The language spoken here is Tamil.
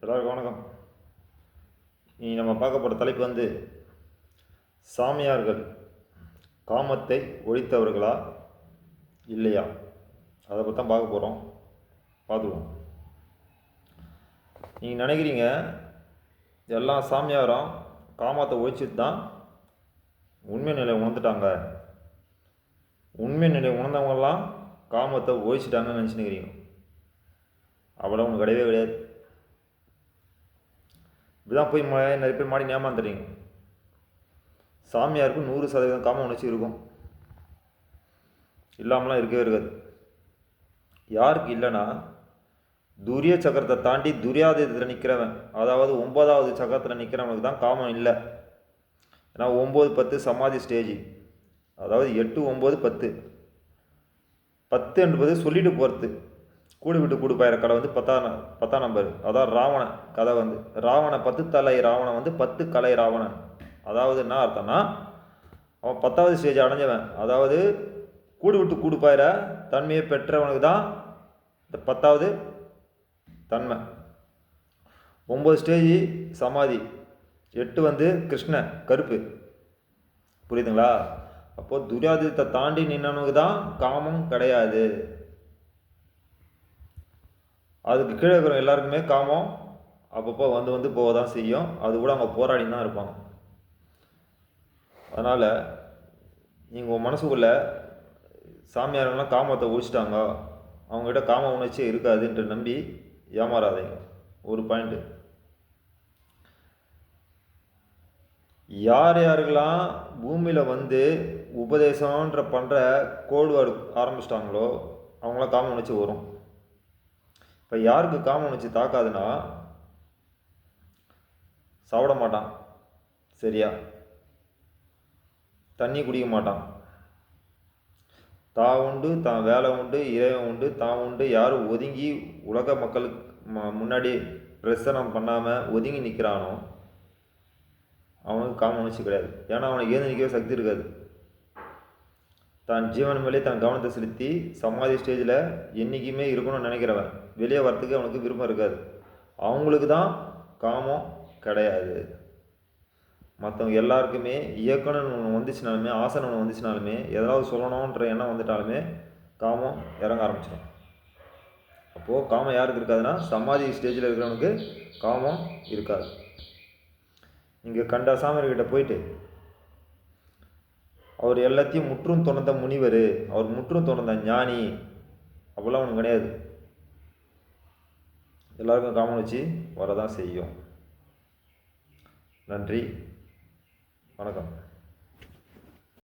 எல்லாருக்கும் வணக்கம். இனி நம்ம பார்க்க போகிற தலைப்பு சாமியார்கள் காமத்தை ஒழித்தவர்களா இல்லையா, அதை பற்றி தான் பார்க்க போகிறோம். பார்த்துக்குவோம். நீங்கள் நினைக்கிறீங்க எல்லா சாமியாரும் காமத்தை ஒழிச்சிட்டு தான் உண்மை நிலை உணர்ந்துட்டாங்க, உண்மை நிலை உணர்ந்தவங்கெல்லாம் காமத்தை ஒழிச்சிட்டாங்கன்னு நினச்சினுக்கிறீங்க. அவ்வளோ ஒன்று கிடையவே கிடையாது. இப்படிதான் போய் நிறைய பேர் மாடி ஏமாந்துடுறீங்க. சாமியாருக்கு 100% காம உணர்ச்சி இருக்கும், இல்லாமலாம் இருக்கவே இருக்காது. யாருக்கு இல்லைன்னா துரிய சக்கரத்தை தாண்டி துரியாதத்தில் நிற்கிறவன், அதாவது 9வது சக்கரத்தில் நிற்கிறவனுக்கு தான் காமம் இல்லை. ஏன்னா 9, 10 சமாதி ஸ்டேஜ், அதாவது 8, 9, 10. 10 என்பது சொல்லிட்டு போகிறது. கூடு விட்டு கூடு பாயிற கதை 10ஆம் நம்பர். அதாவது ராவண கதை ராவண 10 தலை ராவணன் 10 கலை ராவணன். அதாவது என்ன அர்த்தம்னா, அவன் 10வது ஸ்டேஜ் அடைஞ்சவன், அதாவது கூடு விட்டு கூடு பாயிற தன்மையை பெற்றவனுக்கு தான் இந்த 10வது தன்மை. 9 ஸ்டேஜ் சமாதி, 8 கிருஷ்ண கருப்பு. புரியுதுங்களா? அப்போது துரியாதீதத்தை தாண்டி நின்னவனுக்கு தான் காமம் கிடையாது. அதுக்கு கீழே இருக்கிற எல்லாருக்குமே காமம் அப்பப்போ வந்து போக தான் செய்யும். அது கூட அவங்க போராடி தான் இருப்பாங்க. அதனால் நீங்கள் உங்கள் மனசுக்குள்ளே சாமியார்கள்லாம் காமத்தை ஒழிச்சிட்டாங்க, அவங்ககிட்ட காம உணர்ச்சியே இருக்காதுன்ற நம்பி ஏமாறாதீங்க. ஒரு பாயிண்ட்டு, யார் யாருக்கெல்லாம் பூமியில் உபதேசம்ன்ற பண்ணுற கோல்வாடு ஆரம்பிச்சிட்டாங்களோ அவங்களாம் காம உணர்ச்சி வரும். இப்போ யாருக்கு காம உணர்ச்சி தாக்காதுன்னா, சாப்பிட மாட்டான், சரியா, தண்ணி குடிக்க மாட்டான், தான் உண்டு தான் வேலை உண்டு இறைவன் உண்டு தான் உண்டு, யாரும் ஒதுங்கி உலக மக்களுக்கு முன்னாடி பிரசனம் பண்ணாமல் ஒதுங்கி நிற்கிறானோ அவனுக்கு காம உணர்ச்சி கிடையாது. ஏன்னா அவனுக்கு ஏந்து நிற்கவே சக்தி இருக்காது. தான் ஜீவன் மேலே தன் கவனத்தை செலுத்தி சமாதி ஸ்டேஜில் என்றைக்குமே இருக்கணும்னு நினைக்கிறவன் வெளியே வரத்துக்கு அவனுக்கு விருப்பம் இருக்காது. அவங்களுக்கு தான் காமம் கிடையாது. மற்றவங்க எல்லாருக்குமே இயக்கணும்னு ஒன்று வந்துச்சுனாலுமே, ஆசனம் ஒன்று வந்துச்சுனாலுமே, ஏதாவது சொல்லணுன்ற எண்ணம் வந்துட்டாலுமே காமம் இறங்க ஆரம்பிச்சிடும். அப்போது காமம் யாருக்கு இருக்காதுன்னா, சமாதி ஸ்டேஜில் இருக்கிறவனுக்கு காமம் இருக்காது. நீங்கள் கண்ட சாமியார்கிட்ட போயிட்டு அவர் எல்லாத்தையும் முற்றும் துறந்த முனிவர், அவர் முற்றும் துறந்த ஞானி, அப்போல்லாம் ஒன்றும் கிடையாது. எல்லாருக்கும் காம உணர்ச்சி வரதான் செய்யும். நன்றி, வணக்கம்.